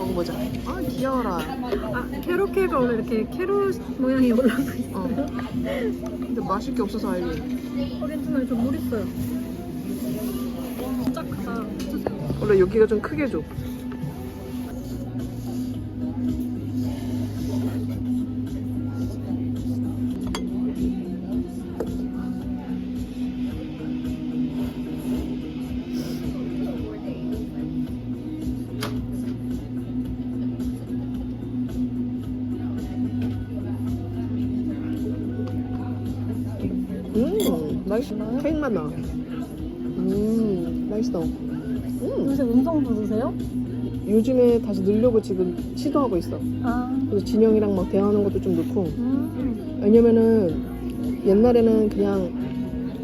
먹어보자. 아 귀여워라. 아, 캐럿케이크가 원래 이렇게 캐럿 모양이 올라가 있어요. 근데 마실 게 없어서 알지. 괜찮아요. 저 물 있어요. 진짜 크다. 주세요. 원래 여기가 좀 크게 줘. 맛있어. 케이크 맛 나. 맛있어. 요새 음성도 드세요? 요즘에 다시 넣으려고 지금 시도하고 있어. 아. 그래서 진영이랑 막 대화하는 것도 좀 넣고. 왜냐면은 옛날에는 그냥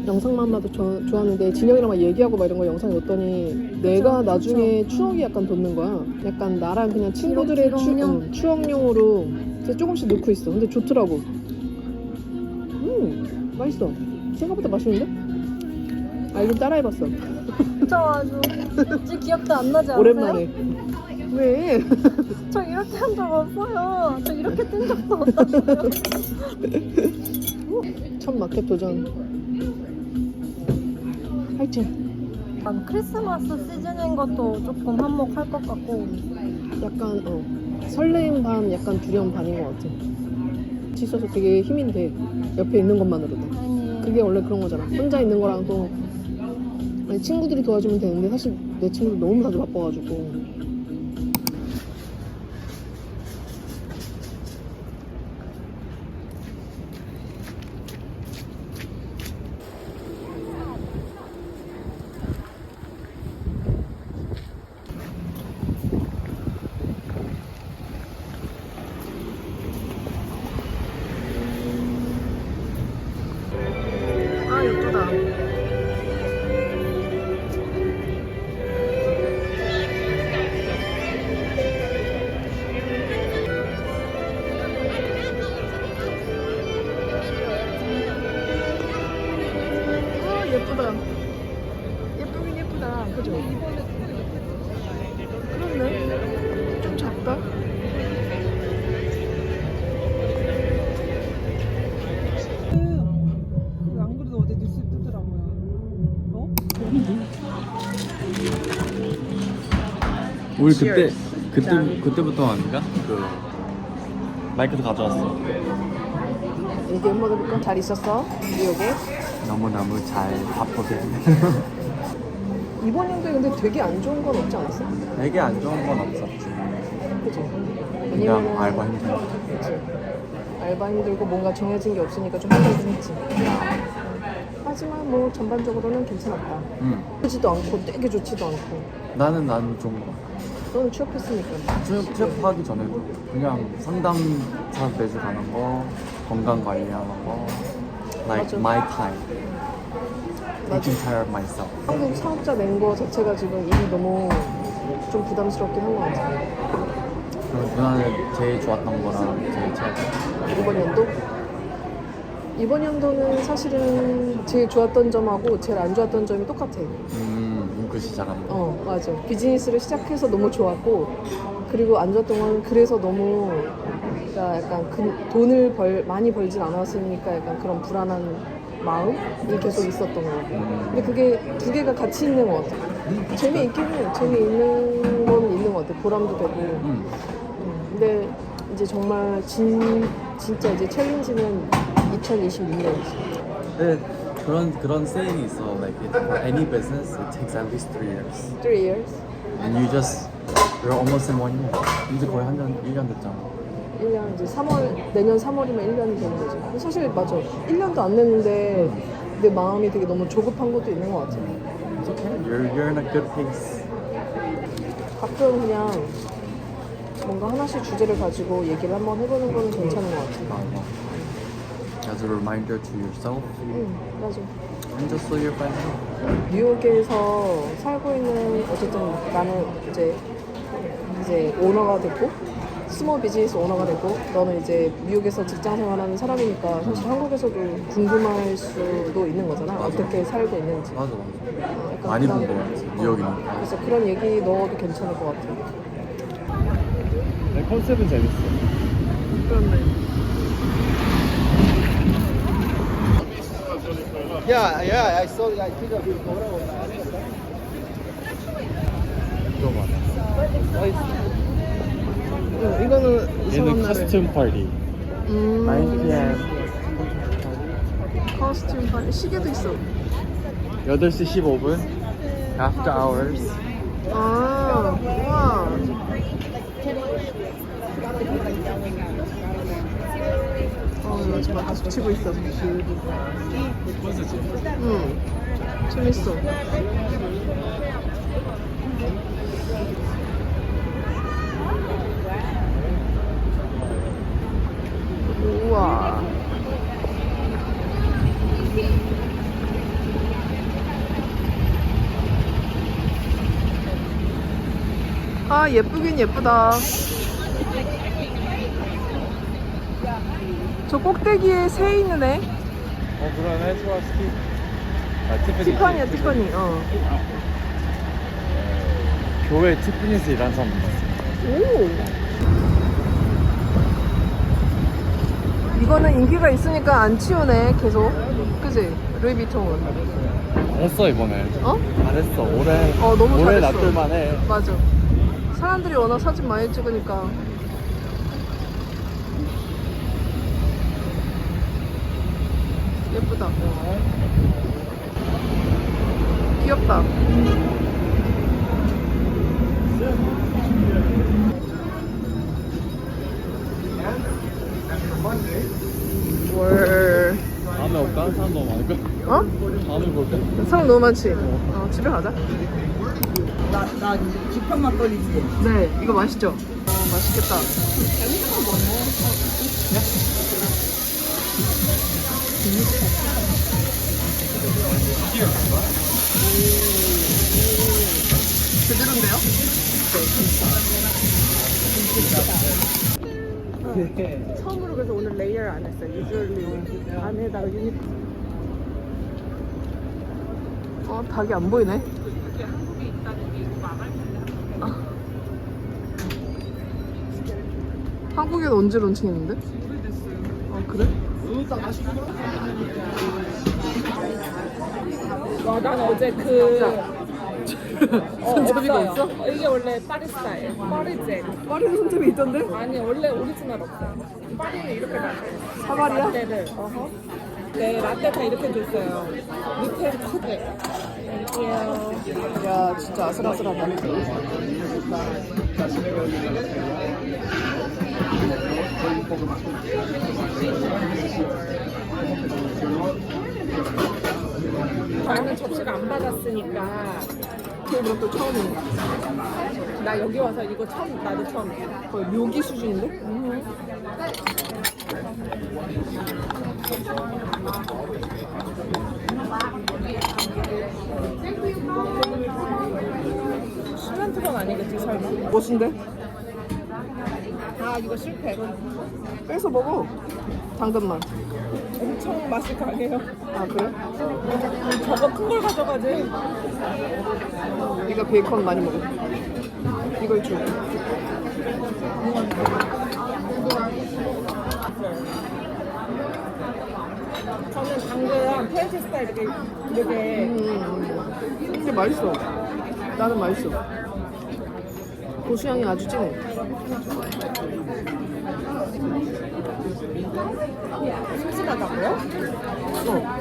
영상만 봐도 좋았는데 진영이랑 막 얘기하고 막 이런 거 영상에 넣었더니 내가 나중에 추억이 약간 돋는 거야. 약간 나랑 그냥 친구들의 추억용으로 이제 조금씩 넣고 있어. 근데 좋더라고. 맛있어. 생각보다 맛있는데? 알긴 따라해봤어. 저 아주 진짜 귀엽다 안 나지 않으세요? 오랜만에. 왜? 저 이렇게 한 적 없어요. 저 이렇게 뜬 적도 없다고요. 첫 마켓 도전. 화이팅. 크리스마스 시즌인 것도 조금 한몫할 것 같고 약간 설레임 반 약간 두려움 반인 것 같아. 같이 있어서 되게 힘이 돼. 옆에 있는 것만으로도. 그게 원래 그런 거잖아. 혼자 있는 거랑 또 아니, 친구들이 도와주면 되는데 사실 내 친구들 너무 다들 바빠가지고. 아 예쁘다. 아 예쁘다. 예쁘긴 예쁘다. 그죠? 그렇네. 좀 작다. 안 그래도 어제 뉴스에 뜨더라고요. 어? 우리 그때부터 아닌가? 그 마이크도 가져왔어. 얘기 한번 해볼까? 잘 있었어? 뉴욕에? 너무너무 잘 바쁘게. 이번 연도에 근데 되게 안 좋은 건 없지 않았어? 되게 안 좋은 건 없었지. 그죠? 그냥 알바 힘들어. 그치. 알바 힘들고 뭔가 정해진 게 없으니까 좀 힘들긴 했지. 하지만 뭐 전반적으로는 괜찮았다. 좋지도 않고 되게 좋지도 않고. 나는 좋은 거. 너는 취업했으니까. 취업하기 전에도 그냥 상담사 매주 가는 거, 건강 관리하는 거, like 맞아. my time, taking care of myself. 한국 사업자 낸 거 자체가 지금 일이 너무 좀 부담스럽긴 한 것 같아. 그럼 누나는 제일 좋았던 거랑 제일 최악이었던 이번 연도? 이번 연도는 사실은 제일 좋았던 점하고 제일 안 좋았던 점이 똑같아. 그 시작한 거. 맞아. 비즈니스를 시작해서 너무 좋았고, 그리고 안 좋았던 건 그래서 너무 그러니까 약간 돈을 많이 벌진 않았으니까 약간 그런 불안한 마음이 계속 있었던 거고. 근데 그게 두 개가 같이 있는 것 같아. 재미있긴 해. 재미있는 건 있는 것 같아. 보람도 되고. 근데 이제 정말 진짜 이제 챌린지는 2026년이지. 네, 그런 saying이 있어. Like for any business, it takes at least 3 years. 3 years? And you're almost in 1 year. 이제 거의 1년 됐잖아. 1년 이제 내년 3월이면 1년이 되는 거지. 근데 사실 맞아. 1년도 안 됐는데 내 마음이 되게 너무 조급한 것도 있는 것 같아. It's okay. You're in a good pace. 가끔 그냥 뭔가 하나씩 주제를 가지고 얘기를 한번 해보는 거는 괜찮은 것 같아. As a reminder to yourself 맞아. and just so you're fine. 뉴욕에서 살고 있는 어쨌든 나는 이제 오너가 됐고 스몰 비즈니스 오너가 됐고 너는 이제 미국에서 직장 생활하는 사람이니까 사실 한국에서도 궁금할 수도 있는 거잖아. 맞아. 어떻게 살고 있는지. 맞아. 약간 많이 그런- 본 거 같아. 뉴욕이니까. 그래서 그런 얘기 넣어도 괜찮을 것 같아. 내 컨셉은 재밌어. 그렇네. Yeah, I saw. I think of it. 이거 많아. 이거는 이상한 얘는 날에. 커스튬 파티. 9pm. 커스튬 파티. 시계도 있어. 8시 15분. After hours. 아, 우와. 나 지금 계속 치고 있어. 응, 재밌어. 우와. 아, 예쁘긴 예쁘다. 저 꼭대기에 새 있는 애. 그러네. 스와스키. 아, 티ffany. 티파니야, 티파니. 어. 교회 티ffany에서 일하는 사람 만났어. 오. 이거는 인기가 있으니까 안 치우네, 계속. 그지? 루이비통은. 잘했어 이번에. 어? 잘했어. 올해. 너무 올해 잘했어. 놔둘만해. 맞아. 사람들이 워낙 사진 많이 찍으니까. 예쁘다. 귀엽다. 월. 다음에 올까? 사람 너무 많을까? 어? 다음에 볼까? 사람 너무 많지? 집에 가자. 나 직접 막걸리지. 네, 이거 맛있죠? 맛있겠다. 제대로인데요? 처음으로 그래서 오늘 레이어를 안 했어요. 유주얼리 안에다가 유니폼. 닭이 안 보이네. 한국엔 언제 론칭했는데? 그래? 와, 난 어제 그 손잡이가 없어요. 있어? 이게 원래 파리 스타일. 파리제. 파리도 손잡이 있던데? 아니 원래 오리지널 없어요. 파리는 이렇게 나와요. 사발이야? 라떼를. 네, 라떼 다 이렇게 줬어요. 밑에는 컷에. 땡큐. 야, 진짜 아슬아슬하다. 저는 접시가 안 받았으니까 그럼 또 처음이야. 나 여기 와서 이거 처음, 나도 처음이야. 거의 묘기 수준인데? 시멘트건 아니겠지 설마? 멋인데? 아 이거 실패. 빼서 먹어. 당근만. 엄청 맛이 강해요. 아, 그래? 저거 큰 걸 가져가지. 네가 베이컨 많이 먹어. 이걸 줘. 저는 당근 프렌치 스타일 이렇게 근데 맛있어. 나는 맛있어. 고수향이 아주 진해. 심심하다고요?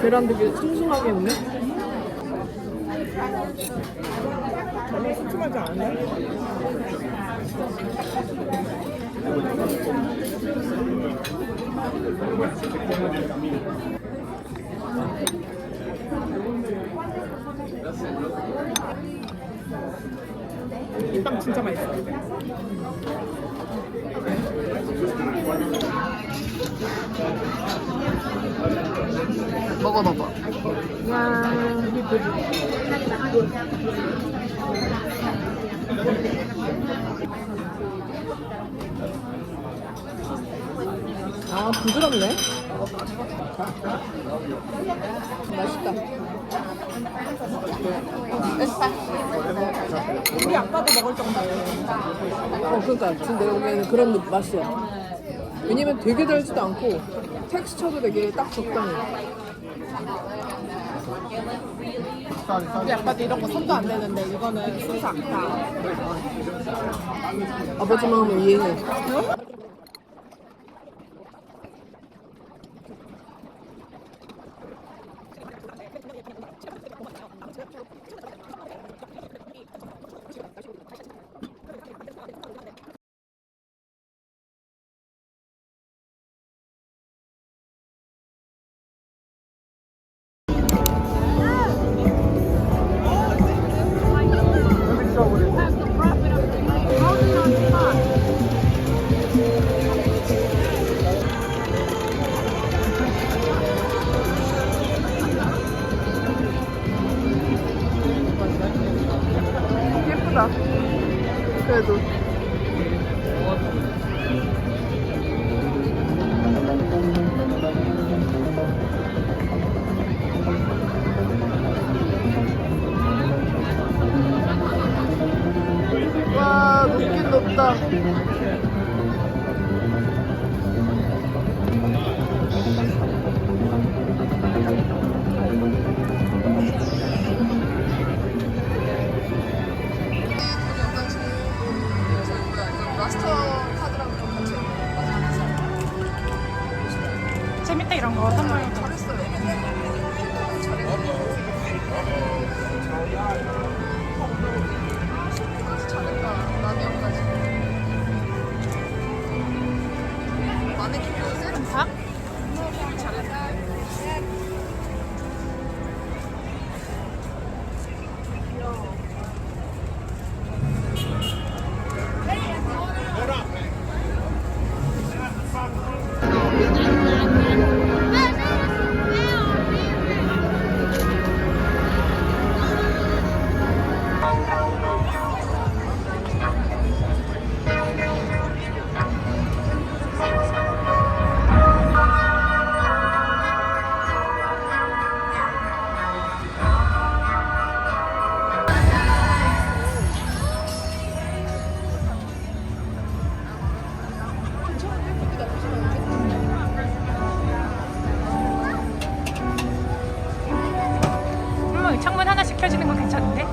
계란 되게 슴슴하게 했네. 전혀 심심하지 않네. 이 빵 진짜 맛있어. 먹어봐봐. 야. 아, 부드럽네. 맛있다. 우리 아빠도 먹을 정도예요. 그러니까 지금 내가 보기에는 그런 맛이야. 왜냐면 되게 달지도 않고 텍스처도 되게 딱 적당해. 우리 아빠도 이런 거 손도 안 대는데 이거는 순삭 다. 아버지 마음을 이해해. 예쁘다. 그래도. 와, 높긴 높다. 마스터 카드랑 좀 같이 재밌다 이런 거 선물. 잘했어요. 잘했다. 라면까지. 마네킹도 세트 사? 잘했다. 창문 하나씩 펴지는 거 괜찮은데?